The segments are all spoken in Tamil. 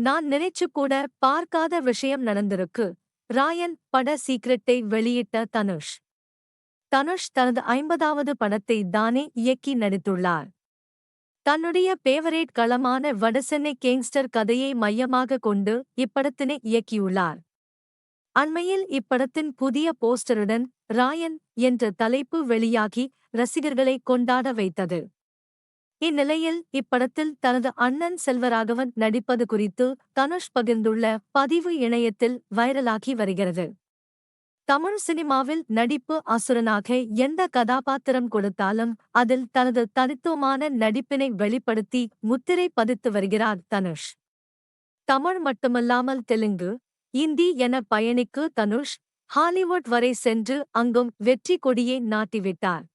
நான் நினைச்சு கூட பார்க்காத விஷயம் நடந்திருக்கு. ராயன் பட சீக்ரெட்டை வெளியிட்ட தனுஷ். தனுஷ் தனது 50வது படத்தை தானே இயக்கி நடித்துள்ளார். தன்னுடைய பேவரேட் களமான வடசென்னை கேங்ஸ்டர் கதையை மையமாக கொண்டு இப்படத்தினை இயக்கியுள்ளார். அண்மையில் இப்படத்தின் புதிய போஸ்டருடன் ராயன் என்ற தலைப்பு வெளியாகி ரசிகர்களை கொண்டாட வைத்தது. இந்நிலையில் இப்படத்தில் தனது அண்ணன் செல்வராகவன் நடிப்பது குறித்து தனுஷ் பகிர்ந்துள்ள பதிவு இணையத்தில் வைரலாகி வருகிறது. தமிழ் சினிமாவில் நடிப்பு அசுரனாக எந்த கதாபாத்திரம் கொடுத்தாலும் அதில் தனது தனித்துவமான நடிப்பினை வெளிப்படுத்தி முத்திரை பதித்து வருகிறார் தனுஷ். தமிழ் மட்டுமல்லாமல் தெலுங்கு, இந்தி என பயணிக்கு தனுஷ் ஹாலிவுட் வரை சென்று அங்கும் வெற்றி கொடியை நாட்டிவிட்டார்.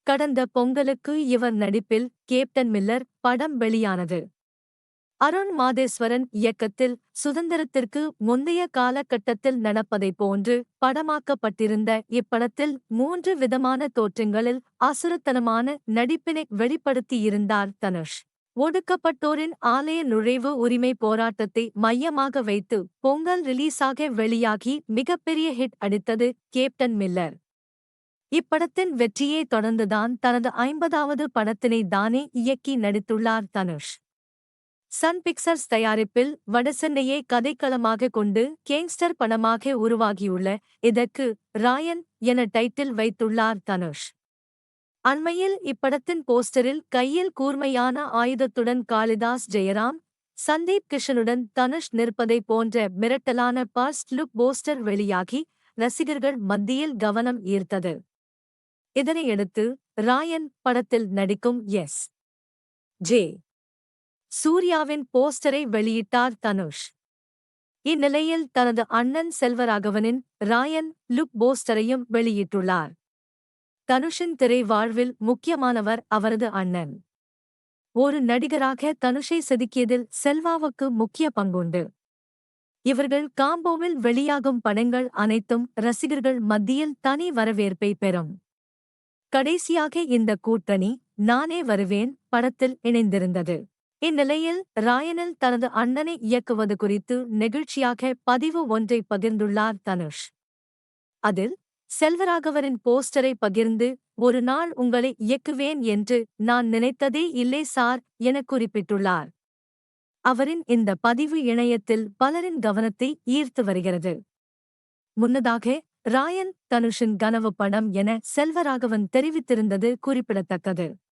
கடந்த பொங்கலுக்கு இவர் நடிப்பில் கேப்டன் மில்லர் படம் வெளியானது. அருண் மாதேஸ்வரன் இயக்கத்தில் சுதந்திரத்திற்கு முந்தைய காலகட்டத்தில் நடப்பதைப் போன்று படமாக்கப்பட்டிருந்த இப்படத்தில் 3 விதமான தோற்றங்களில் அசுரத்தனமான நடிப்பினை வெளிப்படுத்தியிருந்தார் தனுஷ். ஒடுக்கப்பட்டோரின் ஆலய நுழைவு உரிமை போராட்டத்தை மையமாக வைத்து பொங்கல் ரிலீஸாக வெளியாகி மிகப்பெரிய ஹிட் அடித்தது கேப்டன் மில்லர். இப்படத்தின் வெற்றியை தொடர்ந்துதான் தனது 50வது படத்தினை தானே இயக்கி நடித்துள்ளார் தனுஷ். சன் பிக்சர்ஸ் தயாரிப்பில் வடசென்னையை கதைக்களமாக கொண்டு கேங்ஸ்டர் படமாக உருவாகியுள்ள இதற்கு ராயன் என டைட்டில் வைத்துள்ளார் தனுஷ். அண்மையில் இப்படத்தின் போஸ்டரில் கையில் கூர்மையான ஆயுதத்துடன் காளிதாஸ் ஜெயராம், சந்தீப் கிஷனுடன் தனுஷ் நிற்பதை போன்ற மிரட்டலான ஃபர்ஸ்ட் லுக் போஸ்டர் வெளியாகி ரசிகர்கள் மத்தியில் கவனம் ஈர்த்தது. இதனையடுத்து ராயன் படத்தில் நடிக்கும் எஸ். ஜே. சூர்யாவின் போஸ்டரை வெளியிட்டார் தனுஷ். இந்நிலையில் தனது அண்ணன் செல்வராகவனின் ராயன் லுக் போஸ்டரையும் வெளியிட்டுள்ளார். தனுஷின் திரை வாழ்வில் முக்கியமானவர் அவரது அண்ணன். ஒரு நடிகராக தனுஷை செதுக்கியதில் செல்வாவுக்கு முக்கிய பங்குண்டு. இவர்கள் காம்போவில் வெளியாகும் படங்கள் அனைத்தும் ரசிகர்கள் மத்தியில் தனி வரவேற்பை பெறும். கடைசியாக இந்த கூட்டணி நானே வருவேன் படத்தில் இணைந்திருந்தது. இந்நிலையில் ராயனில் தனது அண்ணனை இயக்குவது குறித்து நெகிழ்ச்சியாக பதிவு ஒன்றை பகிர்ந்துள்ளார் தனுஷ். அதில் செல்வராகவனின் போஸ்டரை பகிர்ந்து ஒரு நாள் உங்களை இயக்குவேன் என்று நான் நினைத்ததே இல்லை சார் என குறிப்பிட்டுள்ளார். அவரின் இந்த பதிவு இணையத்தில் பலரின் கவனத்தை ஈர்த்து வருகிறது. முன்னதாக ராயன் தனுஷின் கனவு படம் என செல்வராகவன் தெரிவித்திருந்தது குறிப்பிடத்தக்கது.